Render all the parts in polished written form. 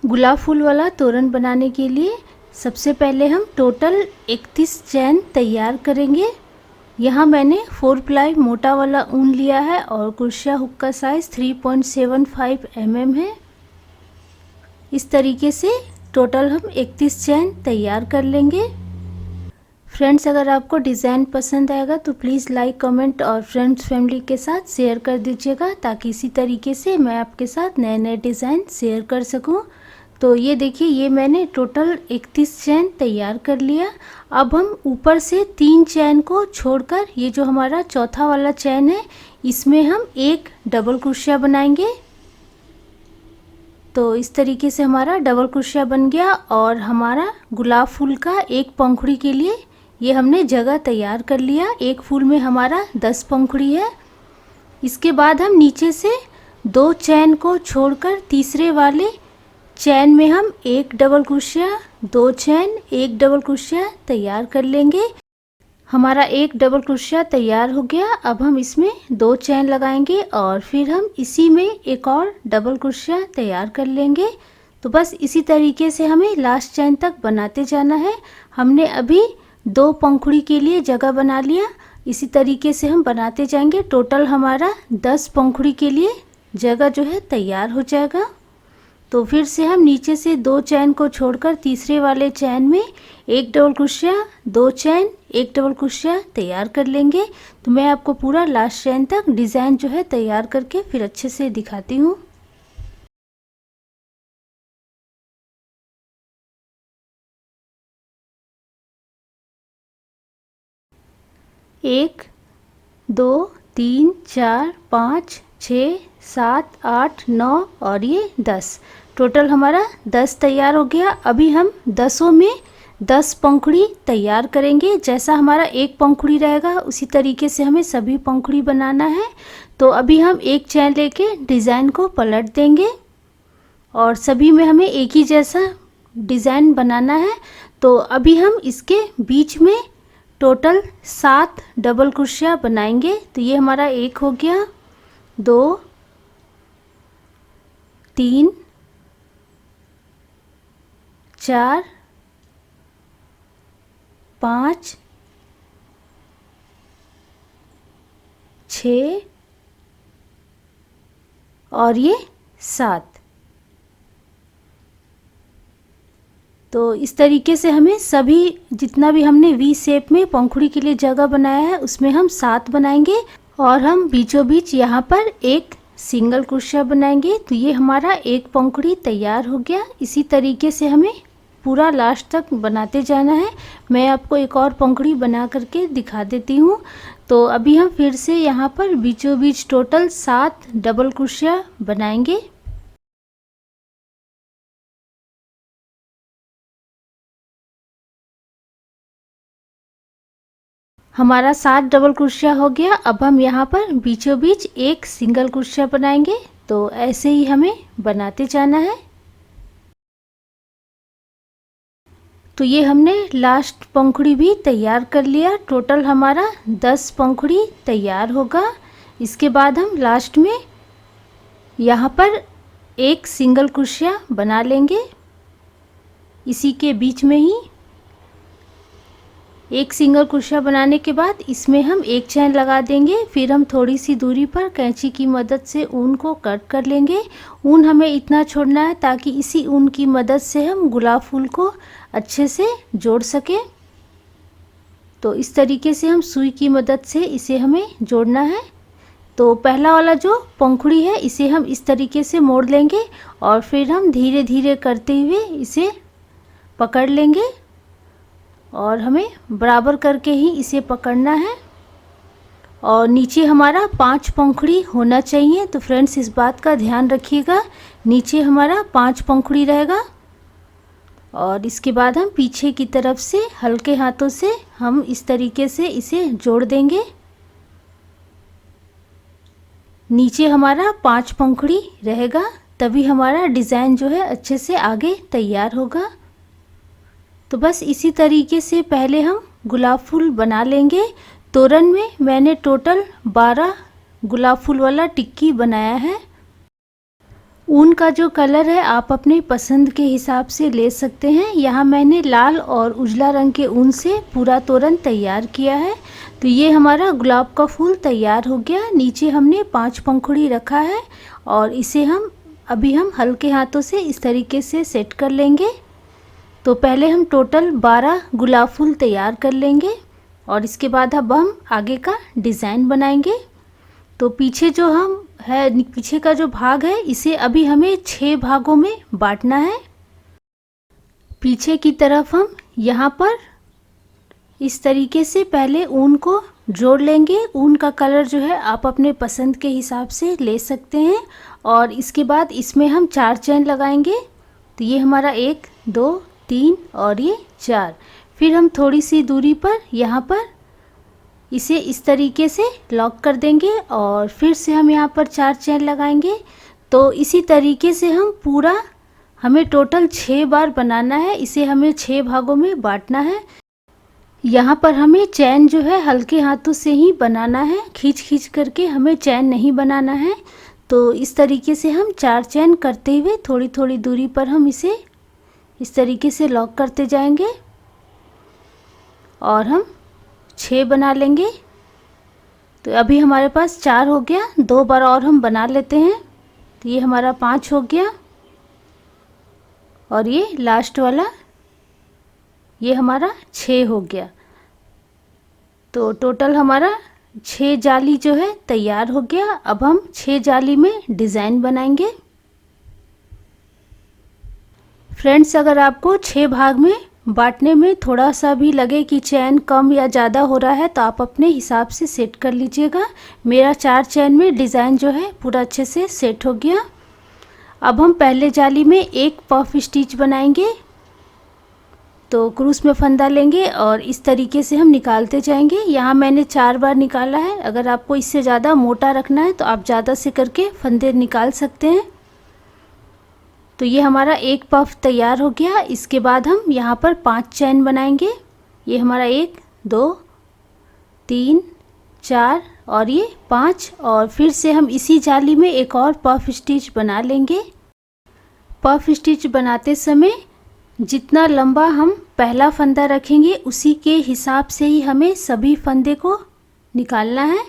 गुलाब फूल वाला तोरण बनाने के लिए सबसे पहले हम टोटल 31 चैन तैयार करेंगे। यहाँ मैंने 4 प्लाई मोटा वाला ऊन लिया है और कुर्सिया हुक का साइज़ 3.75 mm है। इस तरीके से टोटल हम 31 चैन तैयार कर लेंगे। फ्रेंड्स, अगर आपको डिज़ाइन पसंद आएगा तो प्लीज़ लाइक, कमेंट और फ्रेंड्स फैमिली के साथ शेयर कर दीजिएगा, ताकि इसी तरीके से मैं आपके साथ नए नए डिज़ाइन शेयर कर सकूं। तो ये देखिए, ये मैंने टोटल 31 चैन तैयार कर लिया। अब हम ऊपर से 3 चैन को छोड़कर ये जो हमारा चौथा वाला चैन है, इसमें हम एक डबल क्रोशिया बनाएंगे। तो इस तरीके से हमारा डबल क्रोशिया बन गया और हमारा गुलाब फूल का एक पंखुड़ी के लिए ये हमने जगह तैयार कर लिया। एक फूल में हमारा 10 पंखुड़ी है। इसके बाद हम नीचे से 2 चैन को छोड़कर तीसरे वाले चैन में हम एक डबल क्रोशिया, 2 चैन, एक डबल क्रोशिया तैयार कर लेंगे। हमारा एक डबल क्रोशिया तैयार हो गया। अब हम इसमें 2 चैन लगाएंगे और फिर हम इसी में एक और डबल क्रोशिया तैयार कर लेंगे। तो बस इसी तरीके से हमें लास्ट चैन तक बनाते जाना है। हमने अभी 2 पंखुड़ी के लिए जगह बना लिया। इसी तरीके से हम बनाते जाएंगे। टोटल हमारा 10 पंखुड़ी के लिए जगह जो है तैयार हो जाएगा। तो फिर से हम नीचे से 2 चैन को छोड़कर तीसरे वाले चैन में एक डबल क्रोशिया, 2 चैन, एक डबल क्रोशिया तैयार कर लेंगे। तो मैं आपको पूरा लास्ट चैन तक डिज़ाइन जो है तैयार करके फिर अच्छे से दिखाती हूँ। एक, 2, 3, 4, 5, 6, 7, 8, 9 और ये 10। टोटल हमारा 10 तैयार हो गया। अभी हम 10 में 10 पंखुड़ी तैयार करेंगे। जैसा हमारा एक पंखुड़ी रहेगा उसी तरीके से हमें सभी पंखुड़ी बनाना है। तो अभी हम एक चैन लेके डिज़ाइन को पलट देंगे और सभी में हमें एक ही जैसा डिज़ाइन बनाना है। तो अभी हम इसके बीच में टोटल 7 डबल क्रोशिया बनाएंगे। तो ये हमारा एक हो गया, 2, 3, 4, 5, 6 और ये 7। तो इस तरीके से हमें सभी जितना भी हमने वी शेप में पंखुड़ी के लिए जगह बनाया है उसमें हम 7 बनाएंगे और हम बीचों बीच यहाँ पर एक सिंगल क्रोशिया बनाएंगे। तो ये हमारा एक पंखुड़ी तैयार हो गया। इसी तरीके से हमें पूरा लास्ट तक बनाते जाना है। मैं आपको एक और पंखुड़ी बना करके दिखा देती हूँ। तो अभी हम फिर से यहाँ पर बीचों बीच टोटल 7 डबल क्रोशिया बनाएंगे। हमारा 7 डबल क्रोशिया हो गया। अब हम यहाँ पर बीचों बीच एक सिंगल क्रोशिया बनाएंगे। तो ऐसे ही हमें बनाते जाना है। तो ये हमने लास्ट पंखुड़ी भी तैयार कर लिया। टोटल हमारा 10 पंखुड़ी तैयार होगा। इसके बाद हम लास्ट में यहाँ पर एक सिंगल क्रोशिया बना लेंगे। इसी के बीच में ही एक सिंगल क्रोशिया बनाने के बाद इसमें हम एक चैन लगा देंगे। फिर हम थोड़ी सी दूरी पर कैंची की मदद से ऊन को कट कर लेंगे। ऊन हमें इतना छोड़ना है ताकि इसी ऊन की मदद से हम गुलाब फूल को अच्छे से जोड़ सके। तो इस तरीके से हम सुई की मदद से इसे हमें जोड़ना है। तो पहला वाला जो पंखुड़ी है इसे हम इस तरीके से मोड़ लेंगे और फिर हम धीरे धीरे करते हुए इसे पकड़ लेंगे और हमें बराबर करके ही इसे पकड़ना है। और नीचे हमारा 5 पंखुड़ी होना चाहिए। तो फ्रेंड्स, इस बात का ध्यान रखिएगा, नीचे हमारा 5 पंखुड़ी रहेगा। और इसके बाद हम पीछे की तरफ से हल्के हाथों से हम इस तरीके से इसे जोड़ देंगे। नीचे हमारा 5 पंखुड़ी रहेगा, तभी हमारा डिज़ाइन जो है अच्छे से आगे तैयार होगा। तो बस इसी तरीके से पहले हम गुलाब फूल बना लेंगे। तोरण में मैंने टोटल 12 गुलाब फूल वाला टिक्की बनाया है। ऊन का जो कलर है आप अपने पसंद के हिसाब से ले सकते हैं। यहाँ मैंने लाल और उजला रंग के ऊन से पूरा तोरण तैयार किया है। तो ये हमारा गुलाब का फूल तैयार हो गया। नीचे हमने 5 पंखुड़ी रखा है और इसे हम हल्के हाथों से इस तरीके से सेट कर लेंगे। तो पहले हम टोटल 12 गुलाब फूल तैयार कर लेंगे और इसके बाद अब हम आगे का डिज़ाइन बनाएंगे। तो पीछे का जो भाग है इसे अभी हमें 6 भागों में बांटना है। पीछे की तरफ हम यहाँ पर इस तरीके से पहले ऊन को जोड़ लेंगे। ऊन का कलर जो है आप अपने पसंद के हिसाब से ले सकते हैं और इसके बाद इसमें हम 4 चैन लगाएंगे। तो ये हमारा 1 2 3 और ये 4। फिर हम थोड़ी सी दूरी पर यहाँ पर इसे इस तरीके से लॉक कर देंगे और फिर से हम यहाँ पर 4 चैन लगाएंगे। तो इसी तरीके से हमें टोटल 6 बार बनाना है। इसे हमें 6 भागों में बांटना है। यहाँ पर हमें चैन जो है हल्के हाथों से ही बनाना है, खींच करके हमें चैन नहीं बनाना है। तो इस तरीके से हम 4 चैन करते हुए थोड़ी थोड़ी दूरी पर हम इसे इस तरीके से लॉक करते जाएंगे और हम 6 बना लेंगे। तो अभी हमारे पास 4 हो गया, 2 बार और हम बना लेते हैं। तो ये हमारा 5 हो गया और ये लास्ट वाला ये हमारा 6 हो गया। तो टोटल हमारा 6 जाली जो है तैयार हो गया। अब हम 6 जाली में डिज़ाइन बनाएंगे। फ्रेंड्स, अगर आपको 6 भाग में बांटने में थोड़ा सा भी लगे कि चैन कम या ज़्यादा हो रहा है तो आप अपने हिसाब से सेट कर लीजिएगा। मेरा 4 चैन में डिज़ाइन जो है पूरा अच्छे से सेट हो गया। अब हम पहले जाली में एक पफ स्टिच बनाएंगे। तो क्रूस में फंदा लेंगे और इस तरीके से हम निकालते जाएंगे। यहाँ मैंने 4 बार निकाला है। अगर आपको इससे ज़्यादा मोटा रखना है तो आप ज़्यादा से करके फंदे निकाल सकते हैं। तो ये हमारा एक पफ तैयार हो गया। इसके बाद हम यहाँ पर 5 चैन बनाएंगे। ये हमारा 1 2 3 4 और ये 5 और फिर से हम इसी जाली में एक और पफ स्टिच बना लेंगे। पफ स्टिच बनाते समय जितना लंबा हम पहला फंदा रखेंगे उसी के हिसाब से ही हमें सभी फंदे को निकालना है,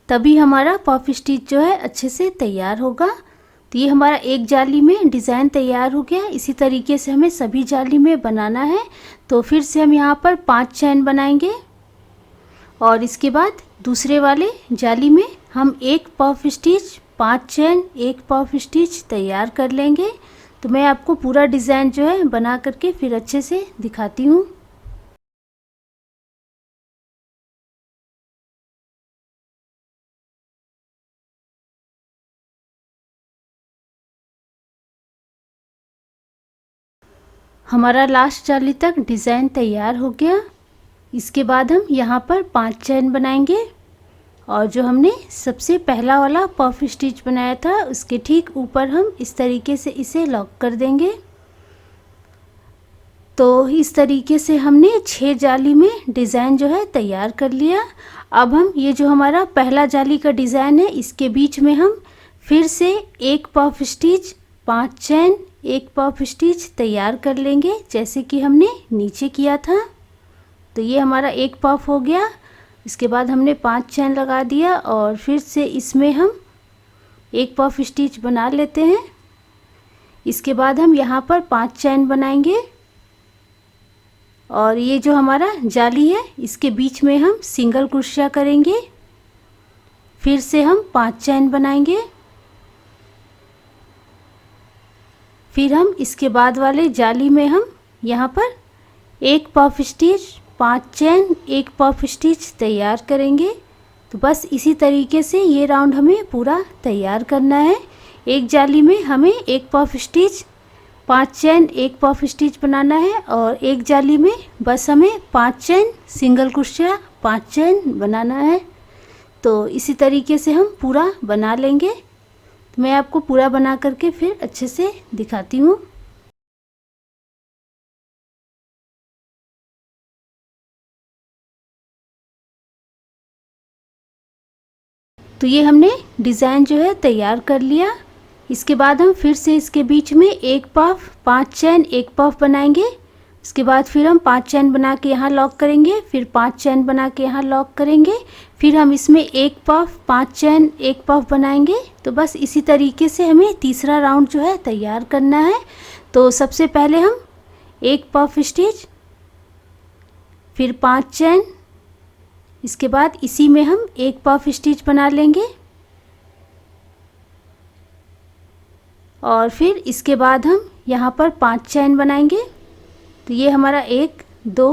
तभी हमारा पफ स्टिच जो है अच्छे से तैयार होगा। तो ये हमारा एक जाली में डिज़ाइन तैयार हो गया। इसी तरीके से हमें सभी जाली में बनाना है। तो फिर से हम यहाँ पर 5 चैन बनाएंगे और इसके बाद दूसरे वाले जाली में हम एक पफ स्टिच 5 चैन एक पफ स्टिच तैयार कर लेंगे। तो मैं आपको पूरा डिज़ाइन जो है बना करके फिर अच्छे से दिखाती हूँ। हमारा लास्ट जाली तक डिज़ाइन तैयार हो गया। इसके बाद हम यहाँ पर 5 चैन बनाएंगे और जो हमने सबसे पहला वाला पफ स्टिच बनाया था उसके ठीक ऊपर हम इस तरीके से इसे लॉक कर देंगे। तो इस तरीके से हमने 6 जाली में डिज़ाइन जो है तैयार कर लिया। अब हम ये जो हमारा पहला जाली का डिज़ाइन है इसके बीच में हम फिर से एक पफ स्टिच 5 चैन एक पफ स्टिच तैयार कर लेंगे जैसे कि हमने नीचे किया था। तो ये हमारा एक पफ हो गया। इसके बाद हमने 5 चैन लगा दिया और फिर से इसमें हम एक पफ स्टिच बना लेते हैं। इसके बाद हम यहाँ पर 5 चैन बनाएंगे और ये जो हमारा जाली है इसके बीच में हम सिंगल क्रोशिया करेंगे। फिर से हम 5 चैन बनाएंगे। फिर हम इसके बाद वाले जाली में हम यहाँ पर एक पफ स्टिच 5 चैन एक पफ स्टिच तैयार करेंगे। तो बस इसी तरीके से ये राउंड हमें पूरा तैयार करना है। एक जाली में हमें एक पफ स्टिच 5 चैन एक पफ स्टिच बनाना है और एक जाली में बस हमें 5 चैन सिंगल क्रोशिया 5 चैन बनाना है। तो इसी तरीके से हम पूरा बना लेंगे। तो मैं आपको पूरा बना करके फिर अच्छे से दिखाती हूँ। तो ये हमने डिज़ाइन जो है तैयार कर लिया। इसके बाद हम फिर से इसके बीच में एक पफ, 5 चैन, एक पफ बनाएंगे। इसके बाद फिर हम 5 चैन बना के यहाँ लॉक करेंगे, फिर 5 चैन बना के यहाँ लॉक करेंगे, फिर हम इसमें एक पफ, 5 चैन, एक पफ बनाएंगे। तो बस इसी तरीके से हमें तीसरा राउंड जो है तैयार करना है। तो सबसे पहले हम एक पफ स्टिच, फिर 5 चैन, इसके बाद इसी में हम एक पफ स्टिच बना लेंगे और फिर इसके बाद हम यहाँ पर 5 चैन बनाएंगे। तो ये हमारा 1 2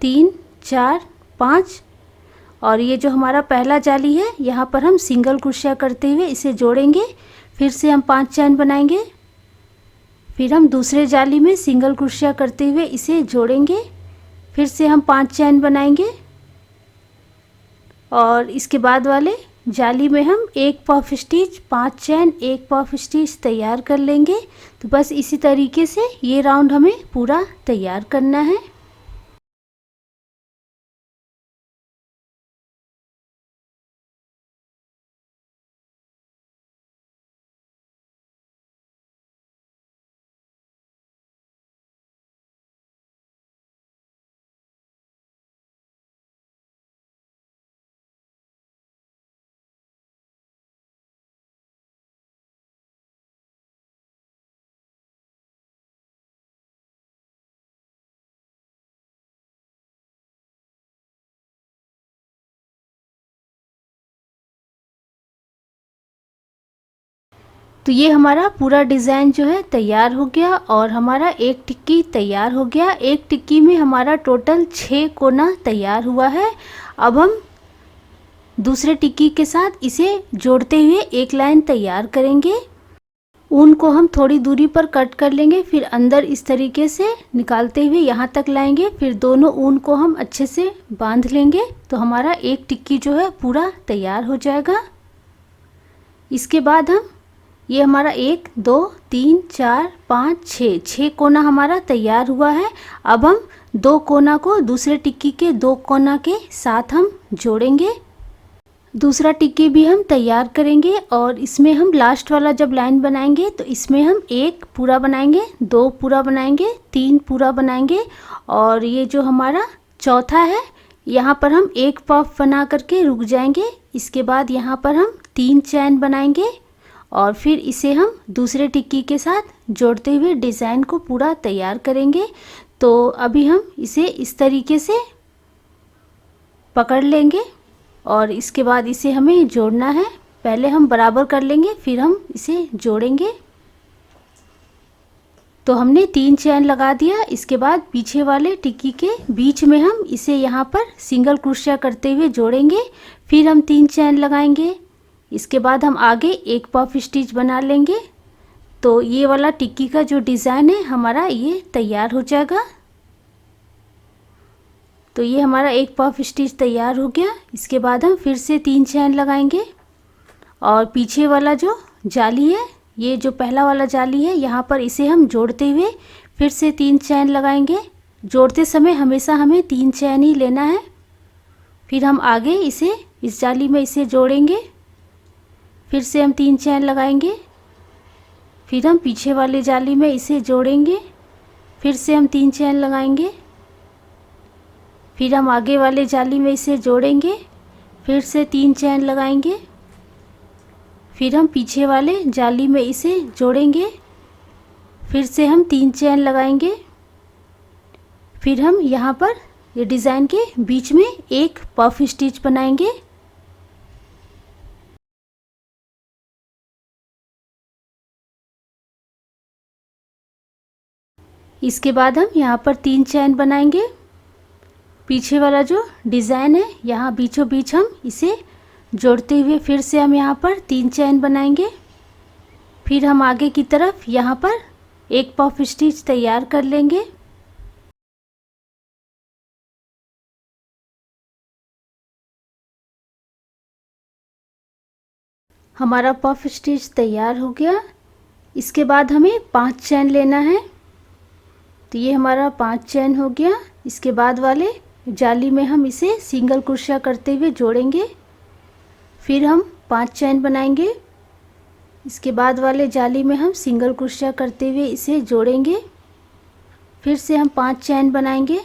3 4 5 और ये जो हमारा पहला जाली है यहाँ पर हम सिंगल क्रोशिया करते हुए इसे जोड़ेंगे। फिर से हम 5 चैन बनाएंगे, फिर हम दूसरे जाली में सिंगल क्रोशिया करते हुए इसे जोड़ेंगे, फिर से हम 5 चैन बनाएंगे और इसके बाद वाले जाली में हम एक पफ स्टिच, 5 चैन, एक पफ स्टिच तैयार कर लेंगे। तो बस इसी तरीके से ये राउंड हमें पूरा तैयार करना है। तो ये हमारा पूरा डिज़ाइन जो है तैयार हो गया और हमारा एक टिक्की तैयार हो गया। एक टिक्की में हमारा टोटल 6 कोना तैयार हुआ है। अब हम दूसरे टिक्की के साथ इसे जोड़ते हुए एक लाइन तैयार करेंगे। ऊन को हम थोड़ी दूरी पर कट कर लेंगे, फिर अंदर इस तरीके से निकालते हुए यहाँ तक लाएंगे, फिर दोनों ऊन को हम अच्छे से बांध लेंगे। तो हमारा एक टिक्की जो है पूरा तैयार हो जाएगा। इसके बाद हम ये हमारा 1 2 3 4 5 6 कोना हमारा तैयार हुआ है। अब हम 2 कोना को दूसरे टिक्की के 2 कोना के साथ हम जोड़ेंगे। दूसरा टिक्की भी हम तैयार करेंगे और इसमें हम लास्ट वाला जब लाइन बनाएंगे तो इसमें हम 1 पूरा बनाएंगे, 2 पूरा बनाएंगे, 3 पूरा बनाएंगे और ये जो हमारा चौथा है यहाँ पर हम एक पफ बना करके रुक जाएंगे। इसके बाद यहाँ पर हम 3 चैन बनाएंगे और फिर इसे हम दूसरे टिक्की के साथ जोड़ते हुए डिज़ाइन को पूरा तैयार करेंगे। तो अभी हम इसे इस तरीके से पकड़ लेंगे और इसके बाद इसे हमें जोड़ना है। पहले हम बराबर कर लेंगे, फिर हम इसे जोड़ेंगे। तो हमने 3 चैन लगा दिया। इसके बाद पीछे वाले टिक्की के बीच में हम इसे यहाँ पर सिंगल क्रोशिया करते हुए जोड़ेंगे, फिर हम 3 चैन लगाएंगे। इसके बाद हम आगे एक पफ स्टिच बना लेंगे। तो ये वाला टिक्की का जो डिज़ाइन है हमारा ये तैयार हो जाएगा। तो ये हमारा एक पफ स्टिच तैयार हो गया। इसके बाद हम फिर से 3 चैन लगाएंगे और पीछे वाला जो जाली है, ये जो पहला वाला जाली है, यहाँ पर इसे हम जोड़ते हुए फिर से 3 चैन लगाएंगे। जोड़ते समय हमेशा हमें 3 चैन ही लेना है। फिर हम आगे इसे इस जाली में इसे जोड़ेंगे, फिर से हम 3 चैन लगाएंगे, फिर हम पीछे वाले जाली में इसे जोड़ेंगे, फिर से हम 3 चैन लगाएंगे, फिर हम आगे वाले जाली में इसे जोड़ेंगे, फिर से 3 चैन लगाएंगे, फिर हम पीछे वाले जाली में इसे जोड़ेंगे, फिर से हम 3 चैन लगाएंगे, फिर हम यहाँ पर ये डिज़ाइन के बीच में एक पफ स्टिच बनाएंगे। इसके बाद हम यहाँ पर 3 चैन बनाएंगे। पीछे वाला जो डिज़ाइन है यहाँ बीचों बीच हम इसे जोड़ते हुए फिर से हम यहाँ पर 3 चैन बनाएंगे। फिर हम आगे की तरफ यहाँ पर एक पफ स्टिच तैयार कर लेंगे। हमारा पफ स्टिच तैयार हो गया। इसके बाद हमें 5 चैन लेना है। तो ये हमारा 5 चैन हो गया। इसके बाद वाले जाली में हम इसे सिंगल क्रोशिया करते हुए जोड़ेंगे, फिर हम 5 चैन बनाएंगे। इसके बाद वाले जाली में हम सिंगल क्रोशिया करते हुए इसे जोड़ेंगे। फिर से हम 5 चैन बनाएंगे।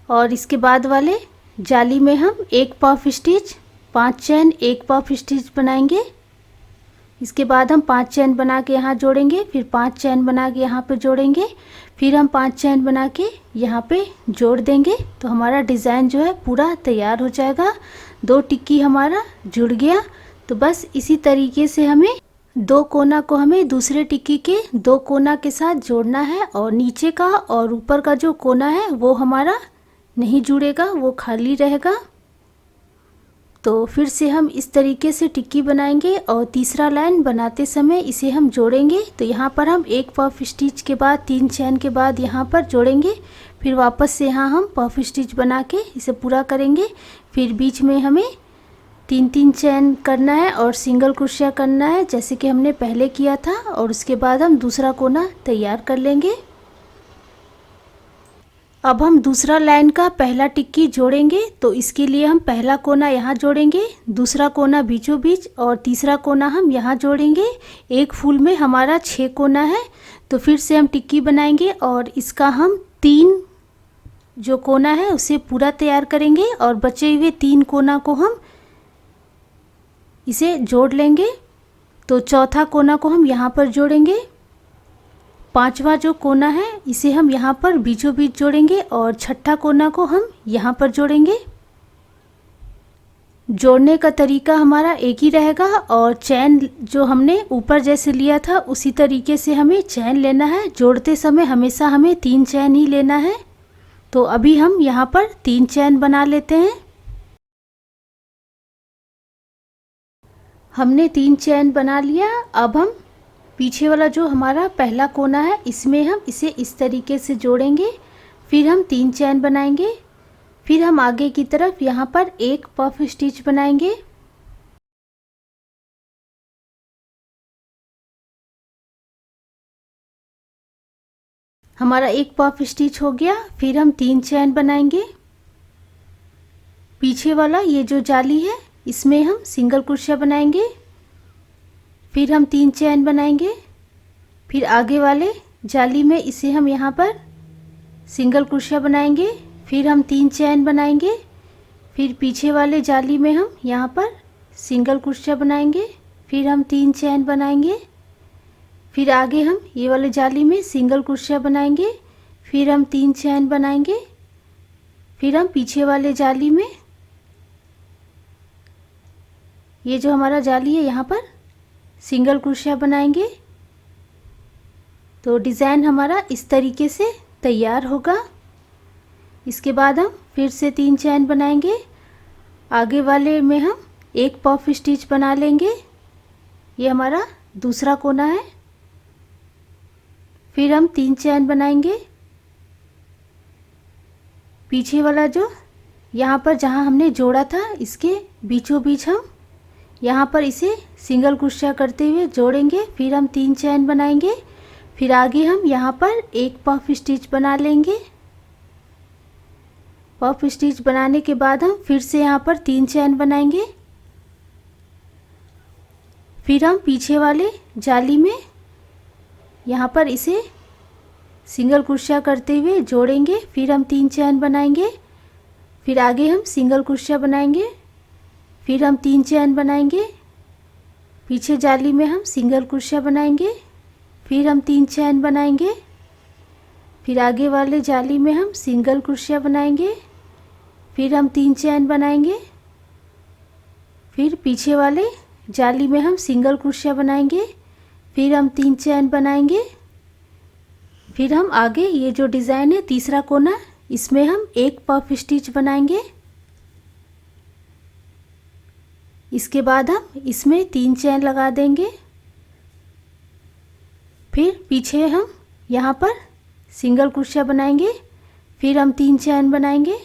और इसके बाद वाले जाली में हम एक पफ स्टिच, 5 चैन, एक पफ स्टिच बनाएंगे। इसके बाद हम 5 चैन बना के यहाँ जोड़ेंगे, फिर 5 चैन बना के यहाँ पे जोड़ेंगे, फिर हम 5 चैन बना के यहाँ पे जोड़ देंगे। तो हमारा डिज़ाइन जो है पूरा तैयार हो जाएगा। 2 टिक्की हमारा जुड़ गया। तो बस इसी तरीके से हमें 2 कोना को हमें दूसरे टिक्की के 2 कोना के साथ जोड़ना है, और नीचे का और ऊपर का जो कोना है वो हमारा नहीं जुड़ेगा, वो खाली रहेगा। तो फिर से हम इस तरीके से टिक्की बनाएंगे और तीसरा लाइन बनाते समय इसे हम जोड़ेंगे। तो यहाँ पर हम एक पफ स्टिच के बाद 3 चैन के बाद यहाँ पर जोड़ेंगे, फिर वापस से यहाँ हम पफ स्टिच बना के इसे पूरा करेंगे। फिर बीच में हमें 3-3 चैन करना है और सिंगल क्रोशिया करना है, जैसे कि हमने पहले किया था। और उसके बाद हम दूसरा कोना तैयार कर लेंगे। अब हम दूसरा लाइन का पहला टिक्की जोड़ेंगे। तो इसके लिए हम पहला कोना यहाँ जोड़ेंगे, दूसरा कोना बीचों बीच, और तीसरा कोना हम यहाँ जोड़ेंगे। एक फूल में हमारा 6 कोना है। तो फिर से हम टिक्की बनाएंगे और इसका हम 3 जो कोना है उसे पूरा तैयार करेंगे, और बचे हुए 3 कोना को हम इसे जोड़ लेंगे। तो चौथा कोना को हम यहाँ पर जोड़ेंगे, 5वां जो कोना है इसे हम यहाँ पर बीचों बीच जोड़ेंगे, और छठा कोना को हम यहाँ पर जोड़ेंगे। जोड़ने का तरीका हमारा एक ही रहेगा, और चैन जो हमने ऊपर जैसे लिया था उसी तरीके से हमें चैन लेना है। जोड़ते समय हमेशा हमें 3 चैन ही लेना है। तो अभी हम यहाँ पर 3 चैन बना लेते हैं। हमने 3 चैन बना लिया। अब हम पीछे वाला जो हमारा पहला कोना है इसमें हम इसे इस तरीके से जोड़ेंगे, फिर हम 3 चैन बनाएंगे, फिर हम आगे की तरफ यहाँ पर एक पफ स्टिच बनाएंगे। हमारा एक पफ स्टिच हो गया। फिर हम 3 चैन बनाएंगे। पीछे वाला ये जो जाली है इसमें हम सिंगल क्रोशिया बनाएंगे, फिर हम 3 चैन बनाएंगे। फिर आगे वाले जाली में इसे हम यहाँ पर सिंगल क्रोशिया बनाएंगे, फिर हम 3 चैन बनाएंगे। फिर पीछे वाले जाली में हम यहाँ पर सिंगल क्रोशिया बनाएंगे, फिर हम 3 चैन बनाएंगे। फिर आगे हम ये वाले जाली में सिंगल क्रोशिया बनाएंगे, फिर हम 3 चैन बनाएंगे। फिर हम पीछे वाले जाली में ये जो हमारा जाली है यहाँ पर सिंगल क्रोशिया बनाएंगे। तो डिज़ाइन हमारा इस तरीके से तैयार होगा। इसके बाद हम फिर से 3 चैन बनाएंगे। आगे वाले में हम एक पफ स्टिच बना लेंगे, ये हमारा दूसरा कोना है। फिर हम 3 चैन बनाएंगे। पीछे वाला जो यहाँ पर जहाँ हमने जोड़ा था इसके बीचों बीच हम यहाँ पर इसे सिंगल क्रोशिया करते हुए जोड़ेंगे, फिर हम 3 चैन बनाएंगे। फिर आगे हम यहाँ पर एक पफ स्टिच बना लेंगे। पफ स्टिच बनाने के बाद हम फिर से यहाँ पर 3 चैन बनाएंगे। फिर हम पीछे वाले जाली में यहाँ पर इसे सिंगल क्रोशिया करते हुए जोड़ेंगे, फिर हम 3 चैन बनाएंगे। फिर आगे हम सिंगल क्रोशिया बनाएंगे, फिर हम 3 चैन बनाएंगे। पीछे जाली में हम सिंगल क्रोशिया बनाएंगे, फिर हम 3 चैन बनाएंगे। फिर आगे वाले जाली में हम सिंगल क्रोशिया बनाएंगे, फिर हम 3 चैन बनाएंगे। फिर पीछे वाले जाली में हम सिंगल क्रोशिया बनाएंगे, फिर हम 3 चैन बनाएंगे। फिर हम आगे ये जो डिज़ाइन है तीसरा कोना इसमें हम एक पफ स्टिच बनाएंगे। इसके बाद हम इसमें 3 चैन लगा देंगे। फिर पीछे हम यहाँ पर सिंगल क्रोशिया बनाएंगे, फिर हम 3 चैन बनाएंगे।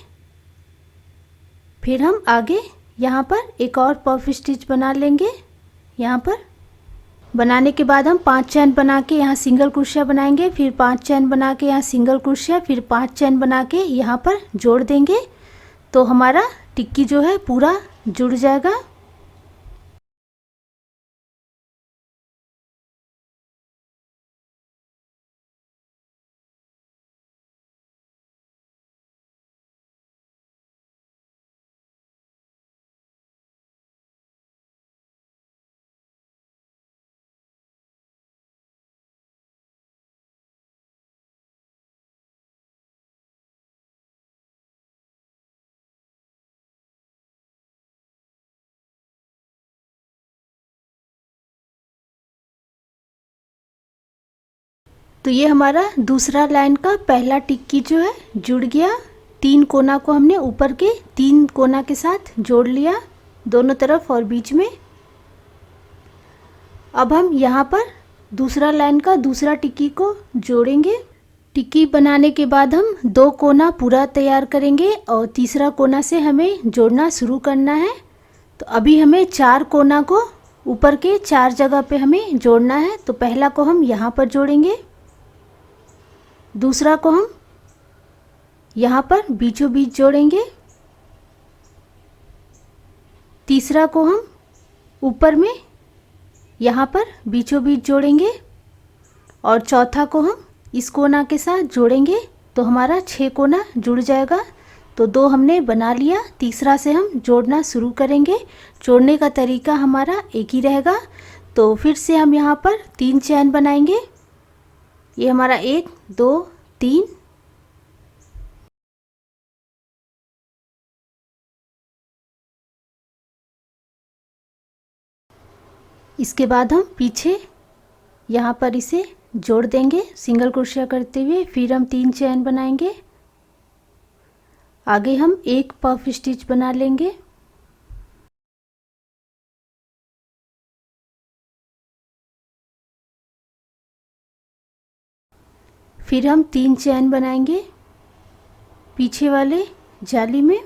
फिर हम आगे यहाँ पर एक और पफ स्टिच बना लेंगे। यहाँ पर बनाने के बाद हम 5 चैन बना के यहाँ सिंगल क्रोशिया बनाएंगे, फिर 5 चैन बना के यहाँ सिंगल क्रोशिया, फिर 5 चैन बना के यहाँ पर जोड़ देंगे। तो हमारा टिक्की जो है पूरा जुड़ जाएगा। तो ये हमारा दूसरा लाइन का पहला टिक्की जो है जुड़ गया। 3 कोना को हमने ऊपर के 3 कोना के साथ जोड़ लिया दोनों तरफ और बीच में। अब हम यहाँ पर दूसरा लाइन का दूसरा टिक्की को जोड़ेंगे। टिक्की बनाने के बाद हम 2 कोना पूरा तैयार करेंगे और तीसरा कोना से हमें जोड़ना शुरू करना है। तो अभी हमें 4 कोना को ऊपर के 4 जगह पे हमें जोड़ना है। तो पहला को हम यहाँ पर जोड़ेंगे, दूसरा को हम यहाँ पर बीचों बीच जोड़ेंगे, तीसरा को हम ऊपर में यहाँ पर बीचों बीच जोड़ेंगे और चौथा को हम इस कोना के साथ जोड़ेंगे। तो हमारा 6 कोना जुड़ जाएगा। तो 2 हमने बना लिया, तीसरा से हम जोड़ना शुरू करेंगे। जोड़ने का तरीका हमारा एक ही रहेगा। तो फिर से हम यहाँ पर 3 चैन बनाएंगे। ये हमारा 1 2 3। इसके बाद हम पीछे यहाँ पर इसे जोड़ देंगे सिंगल क्रोशिया करते हुए। फिर हम 3 चैन बनाएंगे। आगे हम एक पफ स्टिच बना लेंगे। फिर हम 3 चैन बनाएंगे पीछे वाले जाली में।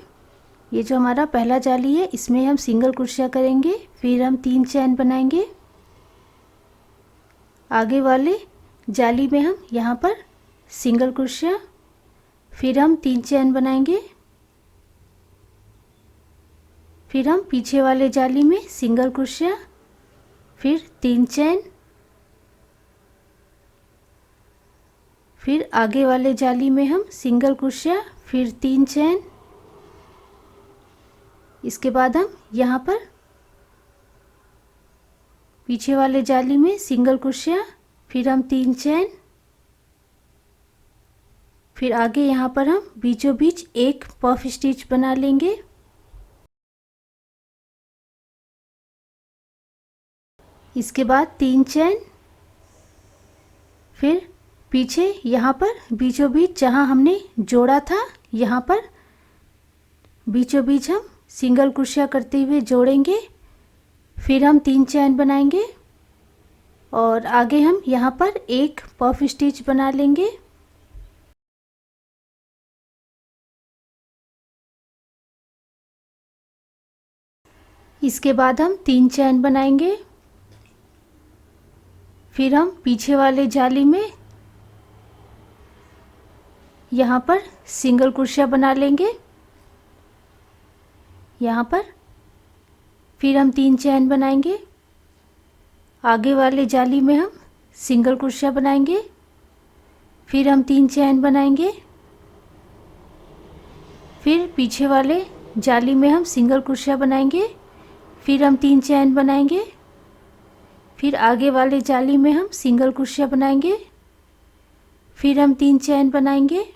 ये जो हमारा पहला जाली है इसमें हम सिंगल क्रोशिया करेंगे। फिर हम 3 चैन बनाएंगे। आगे वाले जाली में हम यहाँ पर सिंगल क्रोशिया, फिर हम 3 चैन बनाएंगे। फिर हम पीछे वाले जाली में सिंगल क्रोशिया, फिर 3 चैन, फिर आगे वाले जाली में हम सिंगल क्रोशिया, फिर 3 चैन। इसके बाद हम यहाँ पर पीछे वाले जाली में सिंगल क्रोशिया, फिर हम 3 चैन, फिर आगे यहाँ पर हम बीचों बीच एक पफ स्टिच बना लेंगे। इसके बाद 3 चैन, फिर पीछे यहाँ पर बीचों बीच जहाँ हमने जोड़ा था यहाँ पर बीचों बीच हम सिंगल क्रोशिया करते हुए जोड़ेंगे। फिर हम 3 चैन बनाएंगे और आगे हम यहाँ पर एक पफ स्टिच बना लेंगे। इसके बाद हम 3 चैन बनाएंगे। फिर हम पीछे वाले जाली में यहाँ पर सिंगल क्रोशिया बना लेंगे यहाँ पर। फिर हम 3 चैन बनाएंगे। आगे वाले जाली में हम सिंगल क्रोशिया बनाएंगे। फिर हम 3 चैन बनाएंगे। फिर पीछे वाले जाली में हम सिंगल क्रोशिया बनाएंगे। फिर हम 3 चैन बनाएंगे। फिर आगे वाले जाली में हम सिंगल क्रोशिया बनाएंगे। फिर हम 3 चैन बनाएंगे।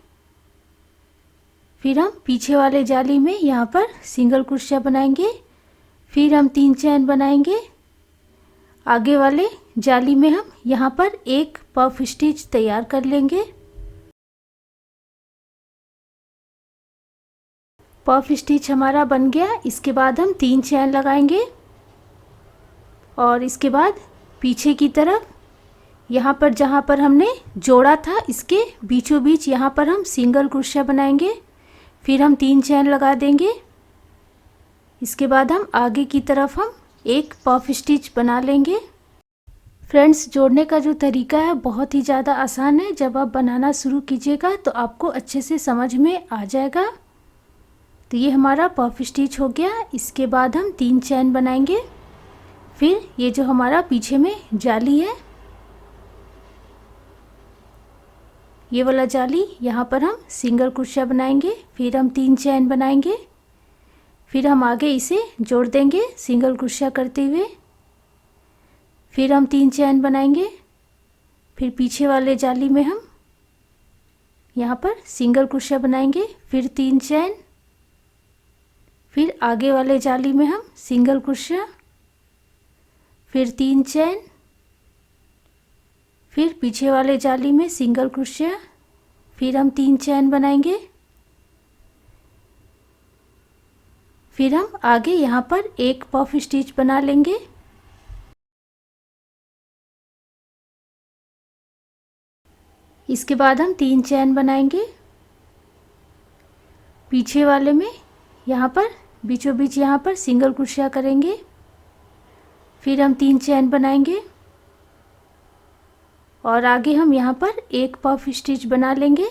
फिर हम पीछे वाले जाली में यहाँ पर सिंगल क्रोशिया बनाएंगे। फिर हम 3 चैन बनाएंगे। आगे वाले जाली में हम यहाँ पर एक पफ स्टिच तैयार कर लेंगे। पफ स्टिच हमारा बन गया। इसके बाद हम 3 चैन लगाएंगे और इसके बाद पीछे की तरफ यहाँ पर जहाँ पर हमने जोड़ा था इसके बीचों बीच यहाँ पर हम सिंगल क्रोशिया बनाएंगे। फिर हम 3 चैन लगा देंगे। इसके बाद हम आगे की तरफ हम एक पफ स्टिच बना लेंगे। फ्रेंड्स, जोड़ने का जो तरीका है बहुत ही ज़्यादा आसान है। जब आप बनाना शुरू कीजिएगा तो आपको अच्छे से समझ में आ जाएगा। तो ये हमारा पफ स्टिच हो गया। इसके बाद हम 3 चैन बनाएंगे। फिर ये जो हमारा पीछे में जाली है, ये वाला जाली, यहाँ पर हम सिंगल क्रोशिया बनाएंगे। फिर हम 3 चैन बनाएंगे। फिर हम आगे इसे जोड़ देंगे सिंगल क्रोशिया करते हुए। फिर हम 3 चैन बनाएंगे। फिर पीछे वाले जाली में हम यहाँ पर सिंगल क्रोशिया बनाएंगे। फिर 3 चैन। फिर आगे वाले जाली में हम सिंगल क्रोशिया, फिर 3 चैन। फिर पीछे वाले जाली में सिंगल क्रोशिया, फिर हम 3 चैन बनाएंगे। फिर हम आगे यहाँ पर एक पफ स्टिच बना लेंगे। इसके बाद हम 3 चैन बनाएंगे। पीछे वाले में यहाँ पर बीचों बीच यहाँ पर सिंगल क्रोशिया करेंगे। फिर हम 3 चैन बनाएंगे और आगे हम यहाँ पर एक पफ स्टिच बना लेंगे।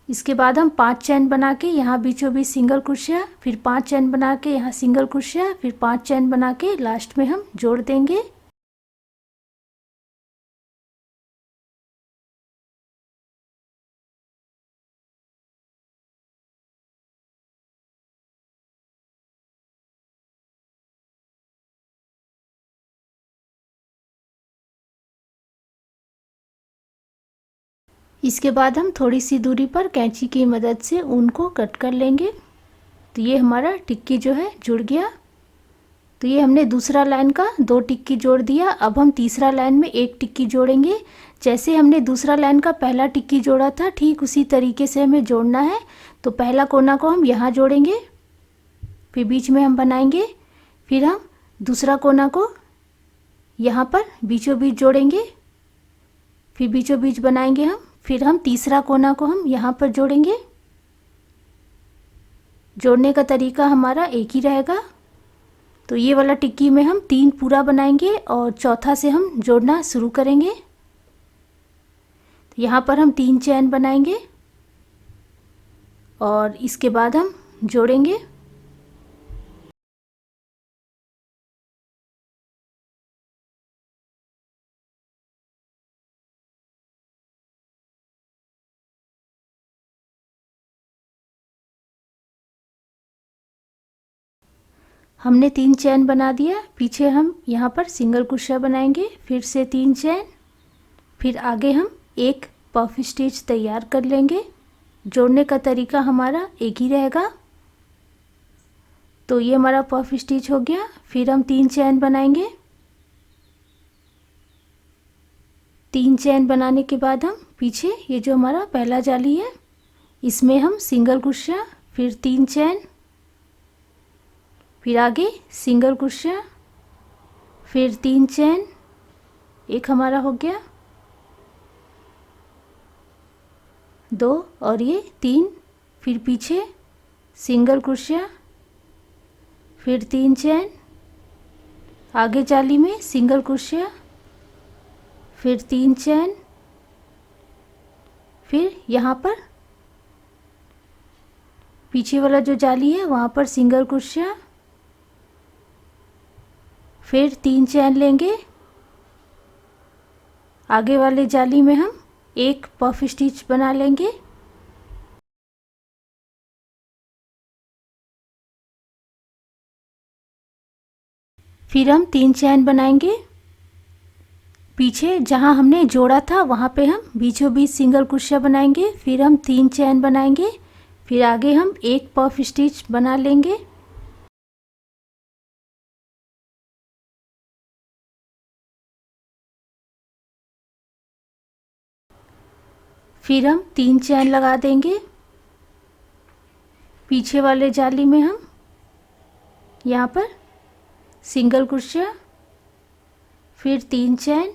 इसके बाद हम 5 चैन बना के यहाँ बीचों बीच सिंगल क्रोशिया, फिर 5 चैन बना के यहाँ सिंगल क्रोशिया, फिर 5 चैन बना के लास्ट में हम जोड़ देंगे। इसके बाद हम थोड़ी सी दूरी पर कैंची की मदद से ऊन को कट कर लेंगे। तो ये हमारा टिक्की जो है जुड़ गया। तो ये हमने दूसरा लाइन का 2 टिक्की जोड़ दिया। अब हम तीसरा लाइन में 1 टिक्की जोड़ेंगे। जैसे हमने दूसरा लाइन का पहला टिक्की जोड़ा था, ठीक उसी तरीके से हमें जोड़ना है। तो पहला कोना को हम यहाँ जोड़ेंगे, फिर बीच में हम बनाएंगे। फिर हम दूसरा कोना को यहाँ पर बीचों बीच जोड़ेंगे, फिर बीचों बीच बनाएंगे हम। फिर हम तीसरा कोना को हम यहाँ पर जोड़ेंगे। जोड़ने का तरीका हमारा एक ही रहेगा। तो ये वाला टिक्की में हम 3 पूरा बनाएंगे और चौथा से हम जोड़ना शुरू करेंगे। तो यहाँ पर हम 3 चैन बनाएंगे और इसके बाद हम जोड़ेंगे। हमने 3 चैन बना दिया। पीछे हम यहाँ पर सिंगल क्रोशिया बनाएंगे, फिर से 3 चैन। फिर आगे हम एक पफ स्टिच तैयार कर लेंगे। जोड़ने का तरीका हमारा एक ही रहेगा। तो ये हमारा पफ स्टिच हो गया। फिर हम 3 चैन बनाएंगे। 3 चैन बनाने के बाद हम पीछे ये जो हमारा पहला जाली है, इसमें हम सिंगल क्रोशिया, फिर 3 चैन, फिर आगे सिंगल क्रोशिया, फिर 3 चैन, एक हमारा हो गया, 2 और ये 3। फिर पीछे सिंगल क्रोशिया, फिर 3 चैन, आगे जाली में सिंगल क्रोशिया, फिर 3 चैन। फिर यहाँ पर पीछे वाला जो जाली है वहाँ पर सिंगल क्रोशिया, फिर 3 चैन लेंगे। आगे वाले जाली में हम एक पफ स्टिच बना लेंगे। फिर हम 3 चैन बनाएंगे। पीछे जहाँ हमने जोड़ा था वहाँ पे हम बीचों बीच सिंगल क्रोशिया बनाएंगे। फिर हम 3 चैन बनाएंगे। फिर आगे हम एक पफ स्टिच बना लेंगे। फिर हम 3 चैन लगा देंगे। पीछे वाले जाली में हम यहाँ पर सिंगल क्रोशिया, फिर 3 चैन,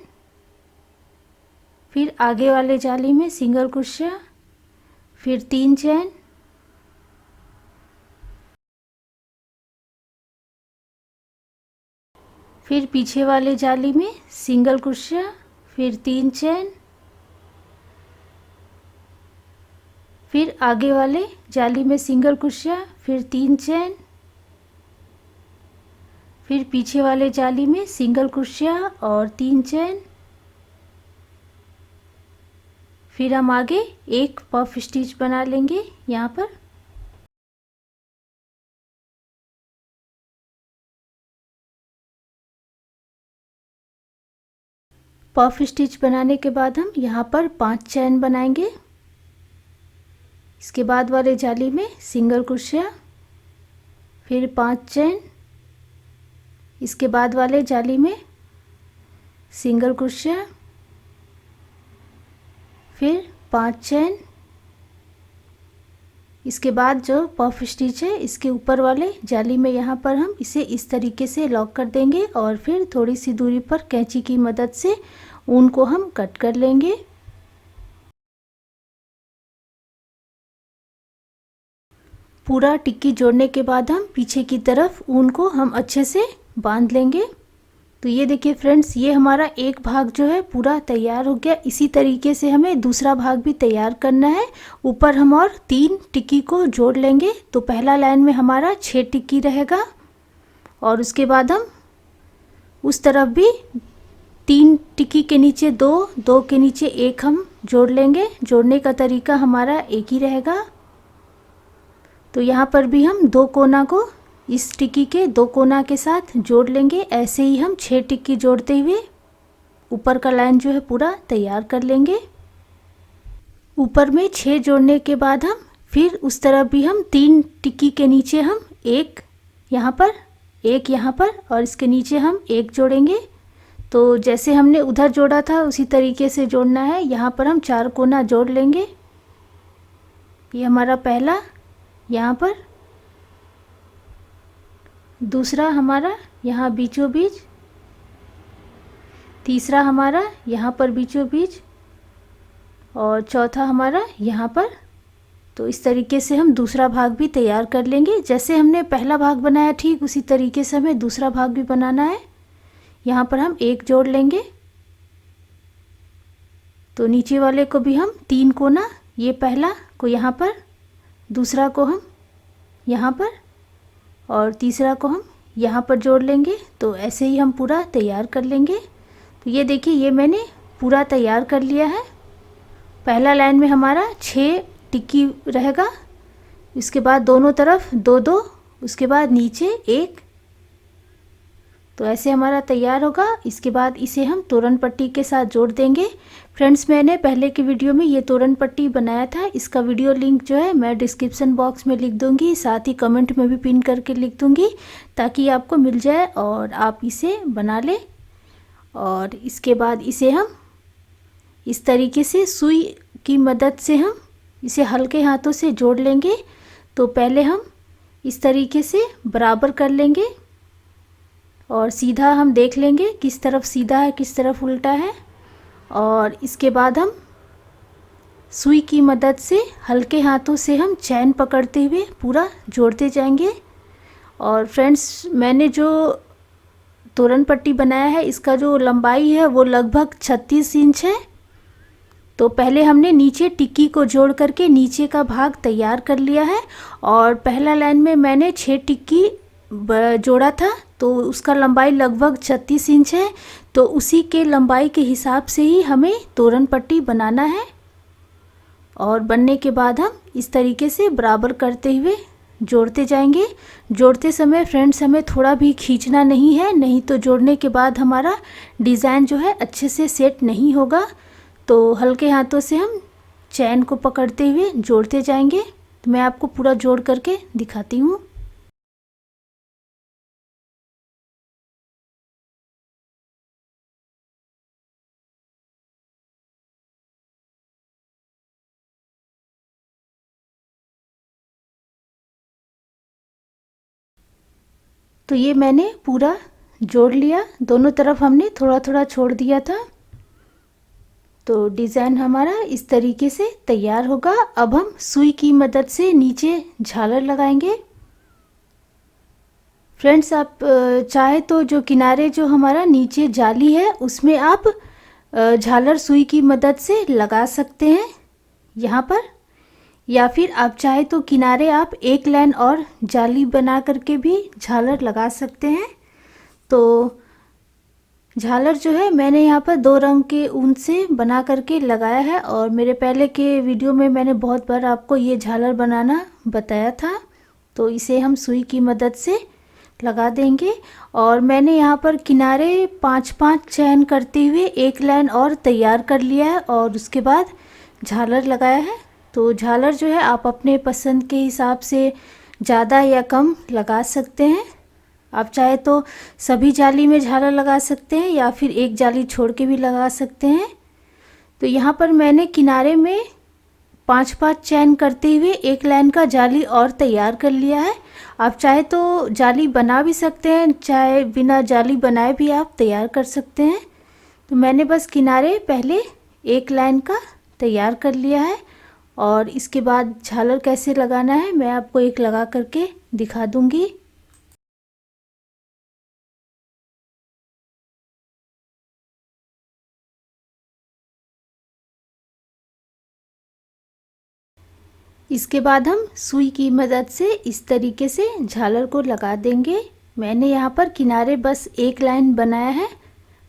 फिर आगे वाले जाली में सिंगल क्रोशिया, फिर 3 चैन, फिर पीछे वाले जाली में सिंगल क्रोशिया, फिर 3 चैन, फिर आगे वाले जाली में सिंगल क्रोशिया, फिर 3 चेन, फिर पीछे वाले जाली में सिंगल क्रोशिया और 3 चेन, फिर हम आगे एक पफ स्टिच बना लेंगे यहाँ पर। पफ स्टिच बनाने के बाद हम यहाँ पर 5 चैन बनाएंगे। इसके बाद वाले जाली में सिंगल क्रोशिया, फिर 5 चैन, इसके बाद वाले जाली में सिंगल क्रोशिया, फिर 5 चैन, इसके बाद जो पफ स्टिच है इसके ऊपर वाले जाली में यहाँ पर हम इसे इस तरीके से लॉक कर देंगे और फिर थोड़ी सी दूरी पर कैंची की मदद से ऊन को हम कट कर लेंगे। पूरा टिक्की जोड़ने के बाद हम पीछे की तरफ ऊन को हम अच्छे से बांध लेंगे। तो ये देखिए फ्रेंड्स, ये हमारा एक भाग जो है पूरा तैयार हो गया। इसी तरीके से हमें दूसरा भाग भी तैयार करना है। ऊपर हम और 3 टिक्की को जोड़ लेंगे। तो पहला लाइन में हमारा 6 टिक्की रहेगा और उसके बाद हम उस तरफ भी 3 टिक्की के नीचे 2, 2 के नीचे 1 हम जोड़ लेंगे। जोड़ने का तरीका हमारा एक ही रहेगा। तो यहाँ पर भी हम 2 कोना को इस टिक्की के 2 कोना के साथ जोड़ लेंगे। ऐसे ही हम 6 टिक्की जोड़ते हुए ऊपर का लाइन जो है पूरा तैयार कर लेंगे। ऊपर में 6 जोड़ने के बाद हम फिर उस तरफ भी हम 3 टिक्की के नीचे हम 1 यहाँ पर, 1 यहाँ पर और इसके नीचे हम 1 जोड़ेंगे। तो जैसे हमने उधर जोड़ा था उसी तरीके से जोड़ना है। यहाँ पर हम 4 कोना जोड़ लेंगे। ये हमारा पहला, यहाँ पर दूसरा हमारा यहाँ बीचों बीच, तीसरा हमारा यहाँ पर बीचों बीच और चौथा हमारा यहाँ पर। तो इस तरीके से हम दूसरा भाग भी तैयार कर लेंगे। जैसे हमने पहला भाग बनाया ठीक उसी तरीके से हमें दूसरा भाग भी बनाना है। यहाँ पर हम 1 जोड़ लेंगे। तो नीचे वाले को भी हम 3 कोना, ये पहला को यहाँ पर, दूसरा को हम यहाँ पर और तीसरा को हम यहाँ पर जोड़ लेंगे। तो ऐसे ही हम पूरा तैयार कर लेंगे। तो ये देखिए, ये मैंने पूरा तैयार कर लिया है। पहला लाइन में हमारा 6 टिक्की रहेगा, इसके बाद दोनों तरफ 2-2, उसके बाद नीचे 1। तो ऐसे हमारा तैयार होगा। इसके बाद इसे हम तोरण पट्टी के साथ जोड़ देंगे। फ्रेंड्स, मैंने पहले की वीडियो में ये तोरण पट्टी बनाया था। इसका वीडियो लिंक जो है मैं डिस्क्रिप्शन बॉक्स में लिख दूंगी, साथ ही कमेंट में भी पिन करके लिख दूंगी ताकि आपको मिल जाए और आप इसे बना लें। और इसके बाद इसे हम इस तरीके से सुई की मदद से हम इसे हल्के हाथों से जोड़ लेंगे। तो पहले हम इस तरीके से बराबर कर लेंगे और सीधा हम देख लेंगे किस तरफ सीधा है किस तरफ उल्टा है। और इसके बाद हम सुई की मदद से हल्के हाथों से हम चैन पकड़ते हुए पूरा जोड़ते जाएंगे। और फ्रेंड्स, मैंने जो तोरण पट्टी बनाया है इसका जो लंबाई है वो लगभग 36 इंच है। तो पहले हमने नीचे टिक्की को जोड़ करके नीचे का भाग तैयार कर लिया है और पहला लाइन में मैंने 6 टिक्की जोड़ा था तो उसका लंबाई लगभग 36 इंच है। तो उसी के लंबाई के हिसाब से ही हमें तोरण पट्टी बनाना है। और बनने के बाद हम इस तरीके से बराबर करते हुए जोड़ते जाएंगे। जोड़ते समय फ्रेंड्स हमें थोड़ा भी खींचना नहीं है, नहीं तो जोड़ने के बाद हमारा डिज़ाइन जो है अच्छे से सेट नहीं होगा। तो हल्के हाथों से हम चैन को पकड़ते हुए जोड़ते जाएंगे। तो मैं आपको पूरा जोड़ करके दिखाती हूँ। तो ये मैंने पूरा जोड़ लिया, दोनों तरफ हमने थोड़ा थोड़ा छोड़ दिया था। तो डिज़ाइन हमारा इस तरीके से तैयार होगा। अब हम सुई की मदद से नीचे झालर लगाएंगे। फ्रेंड्स, आप चाहे तो जो किनारे जो हमारा नीचे जाली है उसमें आप झालर सुई की मदद से लगा सकते हैं। यहाँ पर या फिर आप चाहे तो किनारे आप एक लाइन और जाली बना करके भी झालर लगा सकते हैं। तो झालर जो है मैंने यहाँ पर 2 रंग के ऊन से बना करके लगाया है, और मेरे पहले के वीडियो में मैंने बहुत बार आपको ये झालर बनाना बताया था। तो इसे हम सुई की मदद से लगा देंगे। और मैंने यहाँ पर किनारे 5-5 चैन करते हुए एक लाइन और तैयार कर लिया है और उसके बाद झालर लगाया है। तो झालर जो है आप अपने पसंद के हिसाब से ज़्यादा या कम लगा सकते हैं। आप चाहे तो सभी जाली में झालर लगा सकते हैं या फिर एक जाली छोड़ के भी लगा सकते हैं। तो यहाँ पर मैंने किनारे में 5-5 चैन करते हुए एक लाइन का जाली और तैयार कर लिया है। आप चाहे तो जाली बना भी सकते हैं, चाहे बिना जाली बनाए भी आप तैयार कर सकते हैं। तो मैंने बस किनारे पहले एक लाइन का तैयार कर लिया है, और इसके बाद झालर कैसे लगाना है मैं आपको एक लगा करके दिखा दूंगी। इसके बाद हम सुई की मदद से इस तरीके से झालर को लगा देंगे। मैंने यहाँ पर किनारे बस एक लाइन बनाया है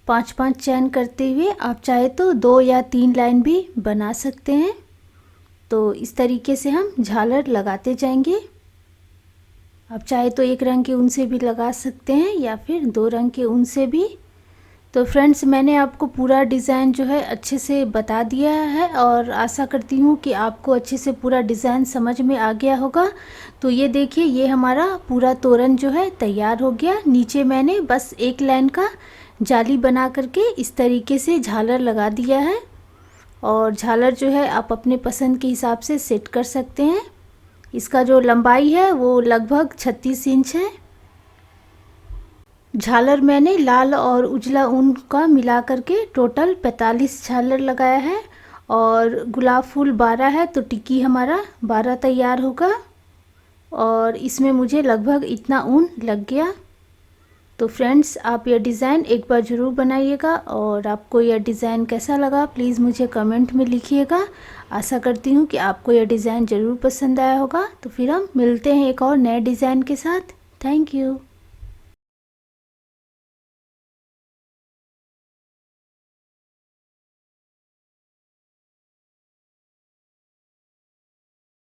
5-5 चैन करते हुए। आप चाहे तो 2 या 3 लाइन भी बना सकते हैं। तो इस तरीके से हम झालर लगाते जाएंगे। आप चाहे तो एक रंग के ऊन से भी लगा सकते हैं या फिर 2 रंग के ऊन से भी। तो फ्रेंड्स, मैंने आपको पूरा डिज़ाइन जो है अच्छे से बता दिया है, और आशा करती हूँ कि आपको अच्छे से पूरा डिज़ाइन समझ में आ गया होगा। तो ये देखिए, ये हमारा पूरा तोरण जो है तैयार हो गया। नीचे मैंने बस एक लाइन का जाली बना करके इस तरीके से झालर लगा दिया है, और झालर जो है आप अपने पसंद के हिसाब से सेट कर सकते हैं। इसका जो लंबाई है वो लगभग 36 इंच है। झालर मैंने लाल और उजला ऊन का मिला करके टोटल 45 झालर लगाया है, और गुलाब फूल 12 है तो टिक्की हमारा 12 तैयार होगा, और इसमें मुझे लगभग इतना ऊन लग गया। तो फ्रेंड्स, आप यह डिज़ाइन एक बार ज़रूर बनाइएगा, और आपको यह डिज़ाइन कैसा लगा प्लीज़ मुझे कमेंट में लिखिएगा। आशा करती हूँ कि आपको यह डिज़ाइन ज़रूर पसंद आया होगा। तो फिर हम मिलते हैं एक और नए डिज़ाइन के साथ। Thank you.